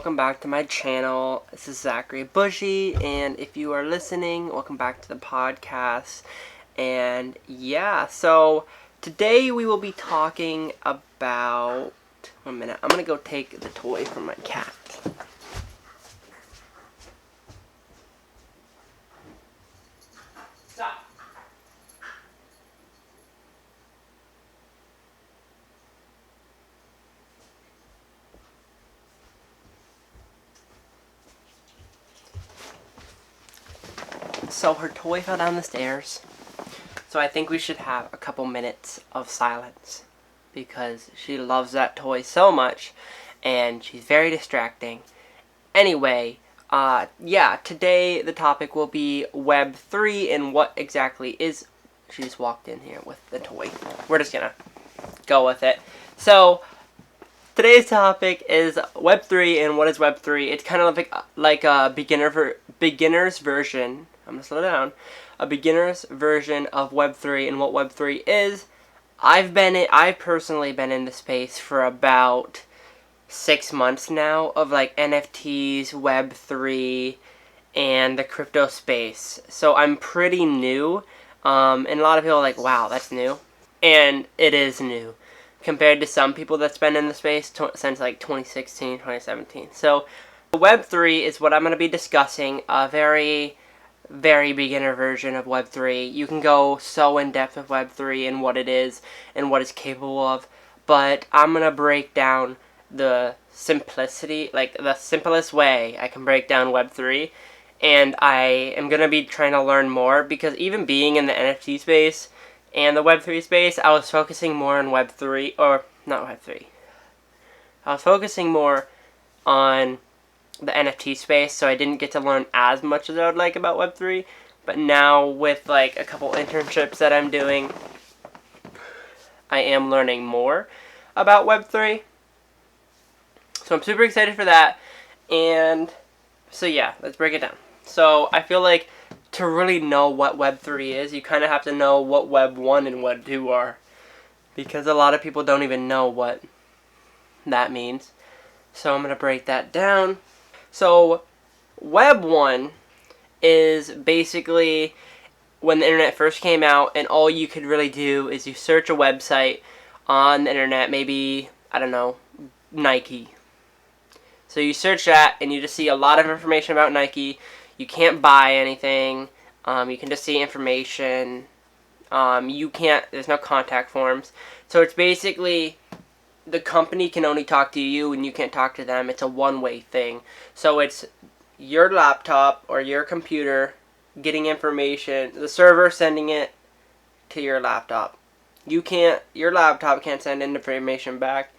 welcome back to my channel. This is Zachary Bushy, and if you are listening, welcome back to the podcast. And yeah, so today we will be talking about, 1 minute, I'm gonna go take the toy from my cat. Stop. So her toy fell down the stairs. So I think we should have a couple minutes of silence because she loves that toy so much and she's very distracting. Anyway, today the topic will be Web3 and what exactly is... She just walked in here with the toy. We're just gonna go with it. So, today's topic is Web3 and what is Web3. It's kind of like a beginner's version. I'm gonna slow down. A beginner's version of Web3 and what Web3 is. I've personally been in the space for about 6 months now of like NFTs, Web3, and the crypto space. So I'm pretty new. And a lot of people are like, wow, that's new. And it is new compared to some people that's been in the space since like 2016, 2017. So Web3 is what I'm going to be discussing, a very beginner version of Web3. You can go so in depth with Web3 and what it is and what it's capable of, but I'm going to break down the simplicity, like the simplest way I can break down Web3, and I am going to be trying to learn more because even being in the NFT space and the Web3 space, I was focusing more on Web3, or not Web3. I was focusing more on the NFT space, so I didn't get to learn as much as I would like about Web3, but now with like a couple internships that I'm doing, I am learning more about Web3. So I'm super excited for that, and so yeah, let's break it down. So I feel like to really know what Web3 is, you kind of have to know what Web 1 and Web 2 are, because a lot of people don't even know what that means. So I'm going to break that down. So Web 1 is basically when the internet first came out, and all you could really do is you search a website on the internet, maybe, I don't know, Nike. So you search that, and you just see a lot of information about Nike. You can't buy anything. You can just see information. There's no contact forms. So it's basically the company can only talk to you and you can't talk to them. It's a one-way thing. So it's your laptop or your computer getting information, the server sending it to your laptop. Your laptop can't send information back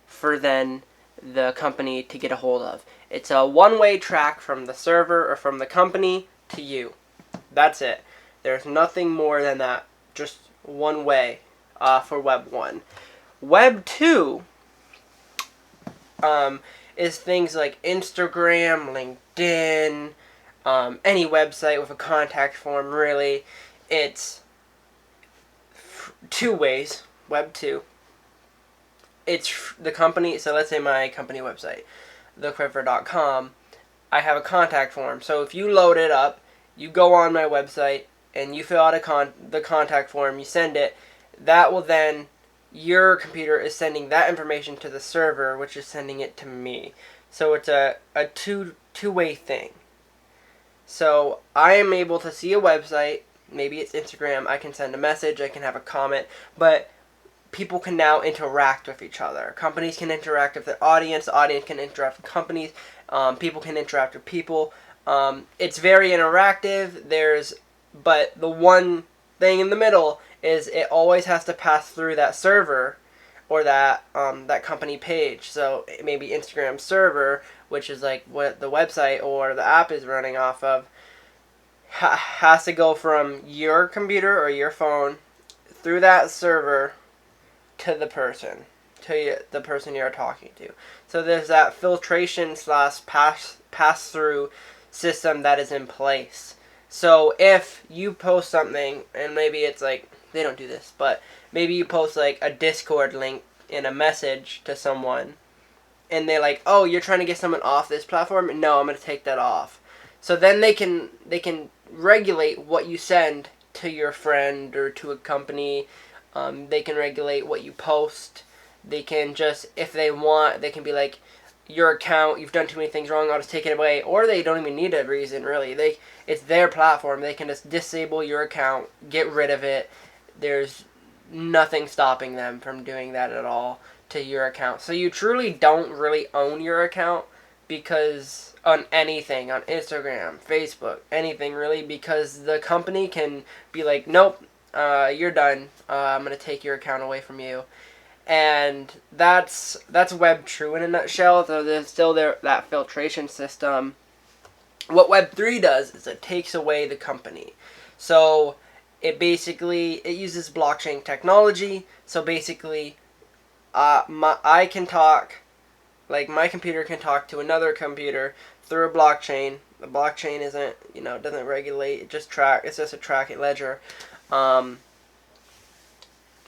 for then the company to get a hold of. It's a one-way track from the server or from the company to you. That's it. There's nothing more than that. Just one way for Web 1. Web 2 is things like Instagram, LinkedIn, any website with a contact form, really. It's two ways, Web 2. It's the company, so let's say my company website, thequiver.com, I have a contact form. So if you load it up, you go on my website, and you fill out the contact form, you send it, that will then... Your computer is sending that information to the server, which is sending it to me. So it's a two-way thing. So I am able to see a website, maybe it's Instagram, I can send a message, I can have a comment, but people can now interact with each other. Companies can interact with their audience, the audience can interact with companies, people can interact with people. It's very interactive, but the one thing in the middle is it always has to pass through that server or that company page. So maybe Instagram server, which is like what the website or the app is running off of, has to go from your computer or your phone through that server to the person, the person you're talking to. So there's that filtration / pass through system that is in place. So if you post something, and maybe it's like, they don't do this, but maybe you post like a Discord link in a message to someone, and they're like, oh, you're trying to get someone off this platform? No, I'm going to take that off. So then they can regulate what you send to your friend or to a company. They can regulate what you post. They can just, if they want, they can be like, your account, you've done too many things wrong, I'll just take it away. Or they don't even need a reason, really. It's their platform. They can just disable your account, get rid of it. There's nothing stopping them from doing that at all to your account. So you truly don't really own your account, because on anything, on Instagram, Facebook, anything really, because the company can be like, nope, you're done. I'm going to take your account away from you. And that's Web2 in a nutshell. So there's still that filtration system. What Web3 does is it takes away the company. So it uses blockchain technology. So basically, I can talk, like my computer can talk to another computer through a blockchain. The blockchain doesn't regulate. It's just a tracking ledger. And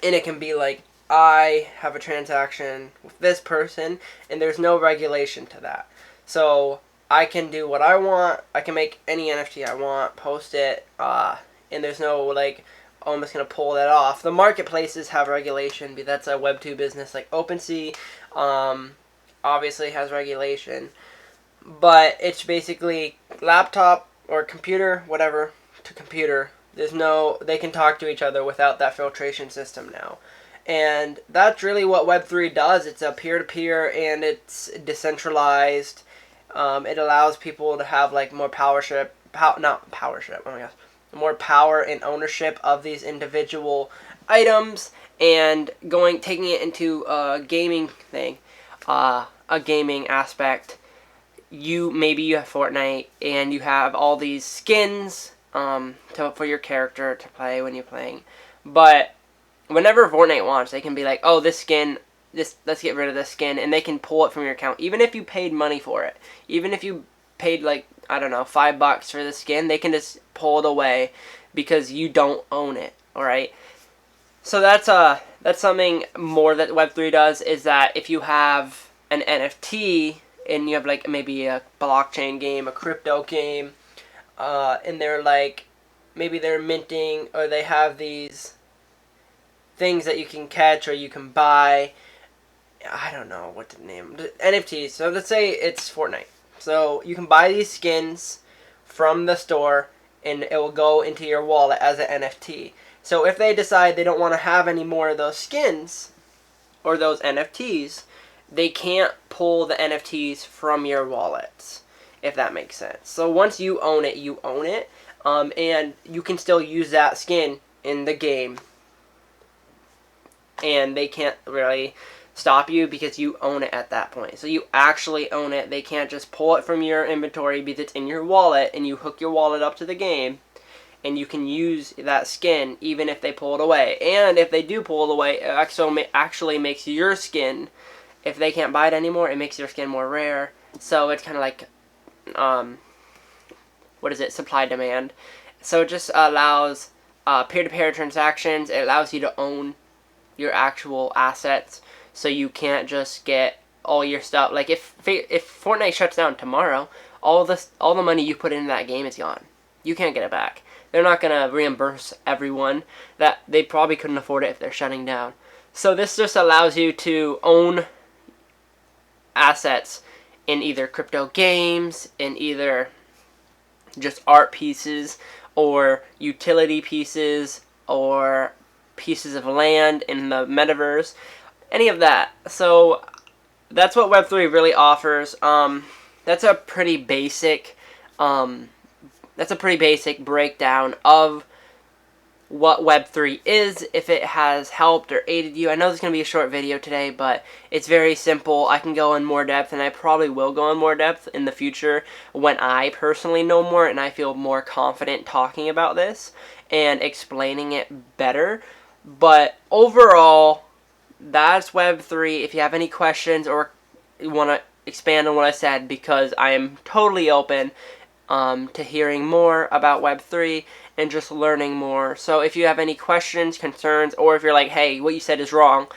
it can be like, I have a transaction with this person, and there's no regulation to that. So I can do what I want. I can make any NFT I want, post it, and there's no like, oh, I'm just going to pull that off. The marketplaces have regulation, but that's a Web2 business. Like OpenSea obviously has regulation, but it's basically laptop or computer, whatever, to computer. They can talk to each other without that filtration system now. And that's really what Web3 does. It's a peer-to-peer, and it's decentralized. It allows people to have like more more power and ownership of these individual items, and taking it into a gaming thing, a gaming aspect. Maybe you have Fortnite, and you have all these skins for your character to play when you're playing, but whenever Fortnite wants, they can be like, oh, this skin, let's get rid of this skin, and they can pull it from your account. Even if you paid money for it, even if you paid like, I don't know, $5 for the skin, they can just pull it away because you don't own it. All right. So that's something more that Web3 does, is that if you have an NFT and you have like maybe a blockchain game, a crypto game, and they're like, maybe they're minting, or they have these things that you can catch or you can buy. I don't know what to name NFTs. So let's say it's Fortnite. So you can buy these skins from the store, and it will go into your wallet as an NFT. So if they decide they don't want to have any more of those skins or those NFTs, they can't pull the NFTs from your wallets, if that makes sense. So once you own it, you own it. And you can still use that skin in the game, and they can't really stop you because you own it at that point. So you actually own it. They can't just pull it from your inventory because it's in your wallet, and you hook your wallet up to the game, and you can use that skin even if they pull it away. And if they do pull it away, it actually makes your skin, if they can't buy it anymore, it makes your skin more rare. So it's kind of like, supply demand. So it just allows peer-to-peer transactions. It allows you to own your actual assets, so you can't just get all your stuff. Like if Fortnite shuts down tomorrow, all the money you put into that game is gone. You can't get it back. They're not gonna reimburse everyone. That they probably couldn't afford it if they're shutting down. So this just allows you to own assets in either crypto games, in either just art pieces, or utility pieces, or pieces of land in the metaverse, any of that. So that's what Web3 really offers. That's a pretty basic breakdown of what Web3 is, if it has helped or aided you. I know this is going to be a short video today, but it's very simple. I can go in more depth, and I probably will go in more depth in the future when I personally know more and I feel more confident talking about this and explaining it better. But overall, that's Web3. If you have any questions or you want to expand on what I said, because I am totally open to hearing more about Web3 and just learning more. So if you have any questions, concerns, or if you're like, hey, what you said is wrong,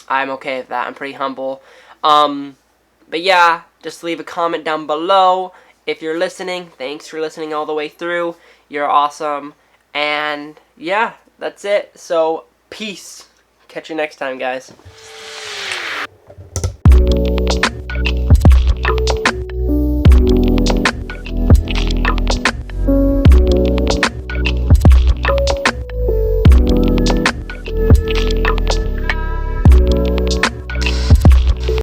I'm okay with that. I'm pretty humble. But yeah, just leave a comment down below. If you're listening, thanks for listening all the way through. You're awesome. And yeah, that's it. So, peace. Catch you next time, guys.